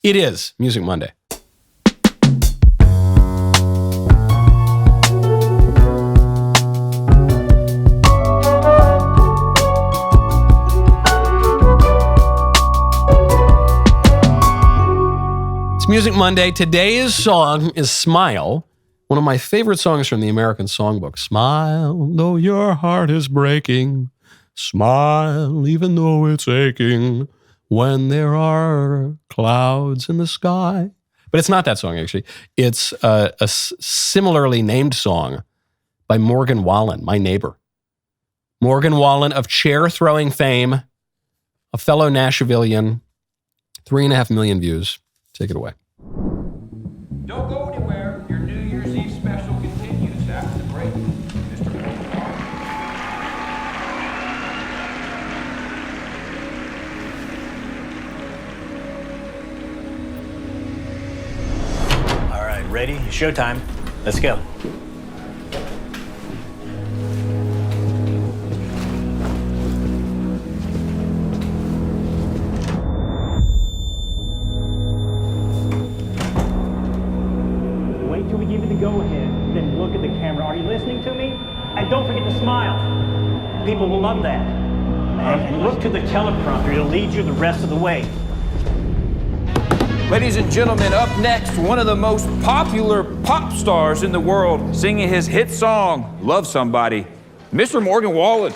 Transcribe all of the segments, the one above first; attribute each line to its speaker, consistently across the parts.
Speaker 1: It is Music Monday. It's Music Monday. Today's song is Smile, one of my favorite songs from the American Songbook. Smile, though your heart is breaking. Smile, even though it's aching. When there are clouds in the sky. But it's not that song, actually. It's a similarly named song by Morgan Wallen, my neighbor. Morgan Wallen of chair-throwing fame, a fellow Nashvilleian, 3.5 million views. Take it away.
Speaker 2: Don't go anywhere. Your New Year's Eve special continues after the break. Mr.
Speaker 3: All right, ready? Showtime. Let's go.
Speaker 4: Wait till we give you the go-ahead, then look at the camera. Are you listening to me? And don't forget to smile. People will love that. And look to the teleprompter. It'll lead you the rest of the way.
Speaker 2: Ladies and gentlemen, up next, one of the most popular pop stars in the world, singing his hit song, Love Somebody, Mr. Morgan Wallen.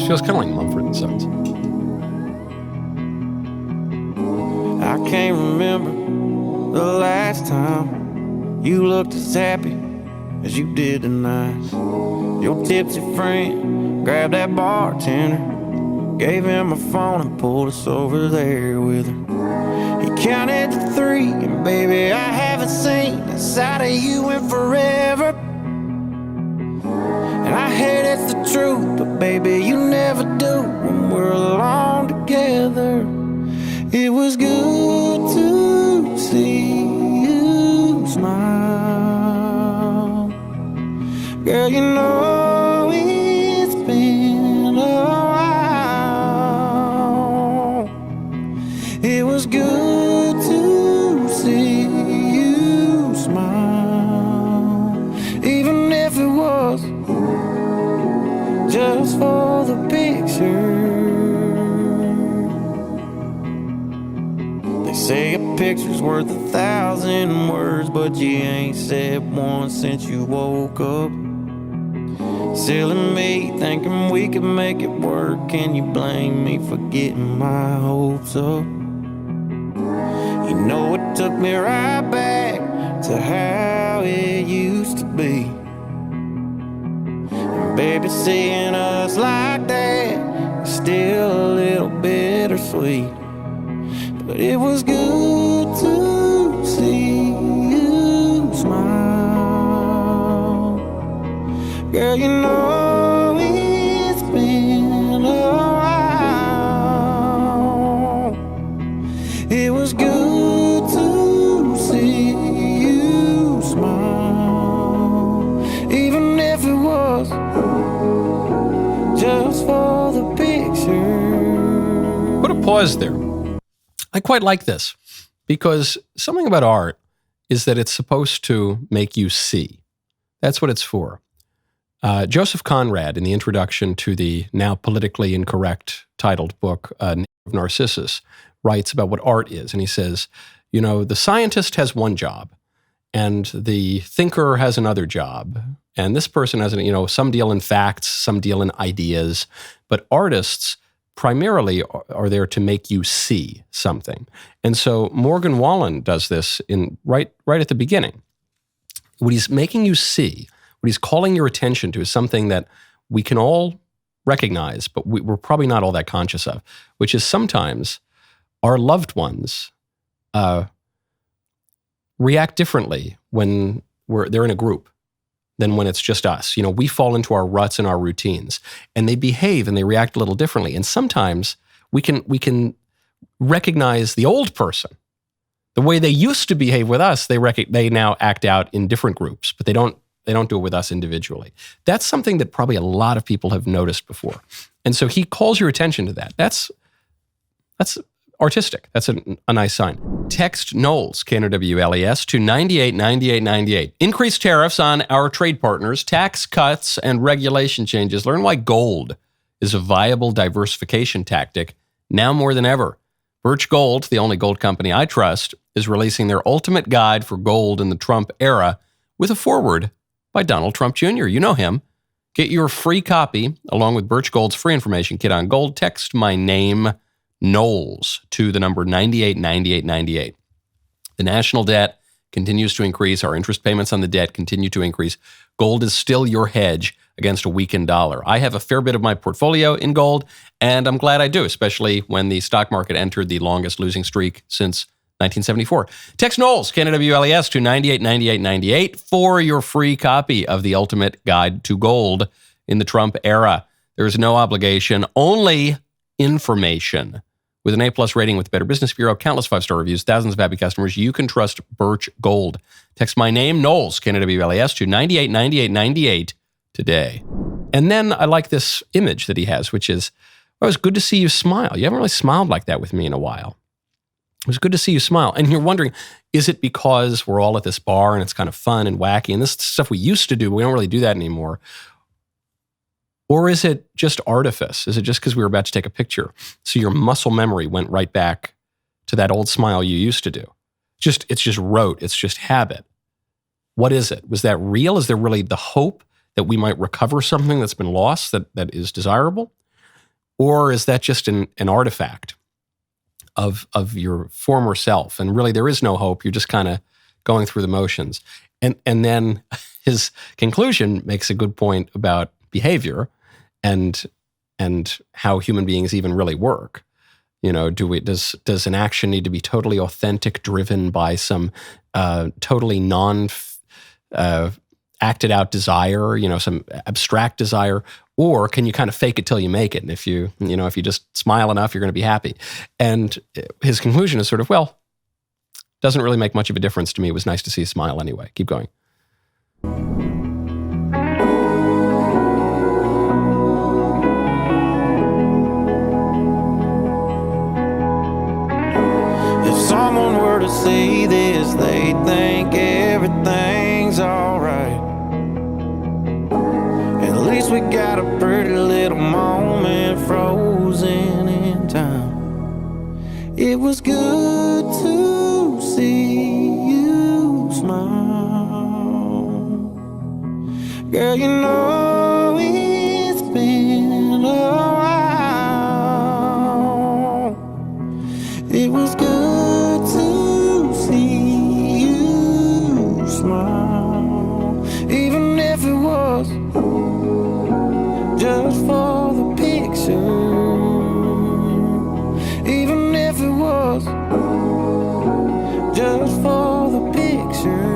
Speaker 1: Feels kind of like Mumford & Sons.
Speaker 5: I can't remember the last time you looked as happy as you did tonight. Your tipsy friend grabbed that bartender, gave him a phone and pulled us over there with her. He counted to 3, and baby, I haven't seen that side of you in forever. And I hate it's the truth, but baby, you never do when we're alone together. It was good to see you smile. Girl, you know it's been a while. It was good to see you smile, even if it was just for the picture. They say a picture's worth 1,000 words, but you ain't said one since you woke up. Silly me, thinking we could make it work. Can you blame me for getting my hopes up? You know it took me right back to how it used to be. Baby, seeing us like that is still a little bittersweet. But it was good to see you smile. Girl, you know it's been a while. It was good to see you smile, even if it was just for the picture.
Speaker 1: Put a pause there. I quite like this because something about art is that it's supposed to make you see. That's what it's for. Joseph Conrad, in the introduction to the now politically incorrect titled book, Name of Narcissus, writes about what art is. And he says, you know, the scientist has one job and the thinker has another job. And this person has, some deal in facts, some deal in ideas, but artists primarily are there to make you see something. And so Morgan Wallen does this right at the beginning. What he's making you see, what he's calling your attention to is something that we can all recognize, but we're probably not all that conscious of, which is sometimes our loved ones react differently when they're in a group than when it's just us. We fall into our ruts and our routines, and they behave and they react a little differently. And sometimes we can recognize the old person. The way they used to behave with us, they now act out in different groups, but they don't do it with us individually. That's something that probably a lot of people have noticed before. And so he calls your attention to that. That's artistic. That's a nice sign. Text Knowles, KNOWLES, to 989898. Increased tariffs on our trade partners, tax cuts, and regulation changes. Learn why gold is a viable diversification tactic now more than ever. Birch Gold, the only gold company I trust, is releasing their ultimate guide for gold in the Trump era with a foreword by Donald Trump Jr. You know him. Get your free copy along with Birch Gold's free information kit on gold. Text my name, Knowles, to the number 989898. The national debt continues to increase. Our interest payments on the debt continue to increase. Gold is still your hedge against a weakened dollar. I have a fair bit of my portfolio in gold, and I'm glad I do, especially when the stock market entered the longest losing streak since 1974. Text Knowles, KNWLES, to 989898 for your free copy of the ultimate guide to gold in the Trump era. There is no obligation, only information. With an A+ rating with the Better Business Bureau, countless 5-star reviews, thousands of happy customers, you can trust Birch Gold. Text my name, Knowles, KNWLES, to 989898 today. And then I like this image that he has, which is, it was good to see you smile. You haven't really smiled like that with me in a while. It was good to see you smile. And you're wondering, is it because we're all at this bar and it's kind of fun and wacky and this stuff we used to do, but we don't really do that anymore? Or is it just artifice? Is it just because we were about to take a picture? So your muscle memory went right back to that old smile you used to do. It's just rote. It's just habit. What is it? Was that real? Is there really the hope that we might recover something that's been lost that is desirable? Or is that just an artifact of your former self? And really there is no hope. You're just kind of going through the motions. And then his conclusion makes a good point about behavior and how human beings even really work. Does an action need to be totally authentic, driven by some totally acted out desire, some abstract desire, or can you kind of fake it till you make it? And if you just smile enough, you're going to be happy. And his conclusion is sort of, well, doesn't really make much of a difference to me. It was nice to see you smile anyway. Keep going.
Speaker 5: Someone were to see this, they'd think everything's alright. At least we got a pretty little moment frozen in time. It was good to see you smile. Girl, you know it's been a while. It was good to see you smile, even if it was just for the picture, even if it was just for the picture.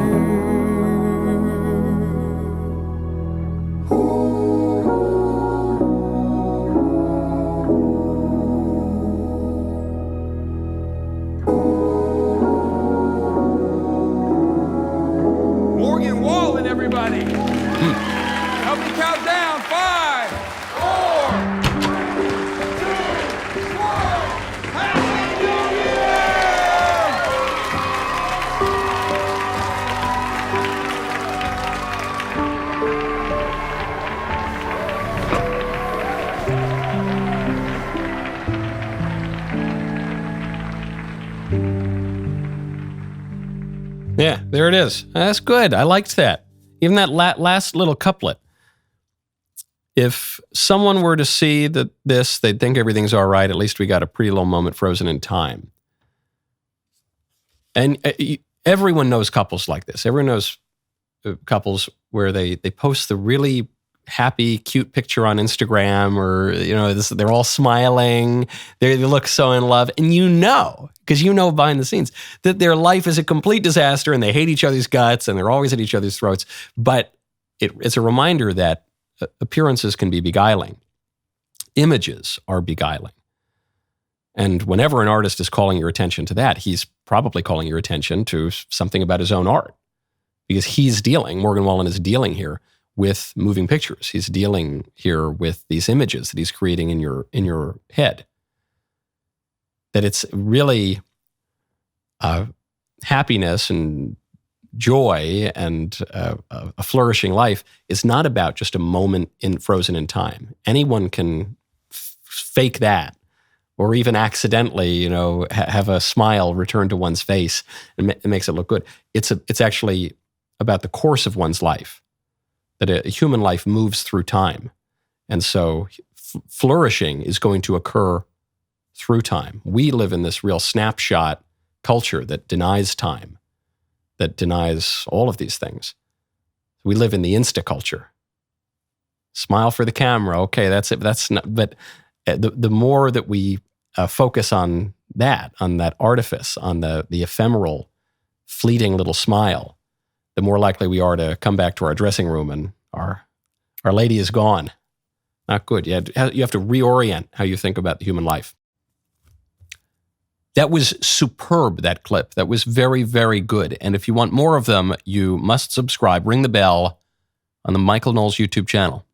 Speaker 2: Wallen, everybody. Help me count down. 5, 4, 3, 2, 1. Happy New
Speaker 1: Yeah, there it is. That's good. I liked that. Even that last little couplet. If someone were to see this, they'd think everything's all right. At least we got a pretty little moment frozen in time. And everyone knows couples like this. Everyone knows couples where they post the really happy, cute picture on Instagram, or they're all smiling, they look so in love, and because behind the scenes that their life is a complete disaster, and they hate each other's guts, and they're always at each other's throats. But it's a reminder that appearances can be beguiling, images are beguiling, and whenever an artist is calling your attention to that, he's probably calling your attention to something about his own art, because Morgan Wallen is dealing here with moving pictures. He's dealing here with these images that he's creating in your head. That it's really happiness and joy and a flourishing life is not about just a moment frozen in time. Anyone can fake that, or even accidentally, have a smile return to one's face, and it makes it look good. It's actually about the course of one's life. That a human life moves through time. And so flourishing is going to occur through time. We live in this real snapshot culture that denies time, that denies all of these things. We live in the Insta culture. Smile for the camera. Okay, that's it. That's not, but the more that we focus on that artifice, on the ephemeral, fleeting little smile, the more likely we are to come back to our dressing room and our lady is gone. Not good. You have to reorient how you think about the human life. That was superb, that clip. That was very, very good. And if you want more of them, you must subscribe, ring the bell on the Michael Knowles YouTube channel.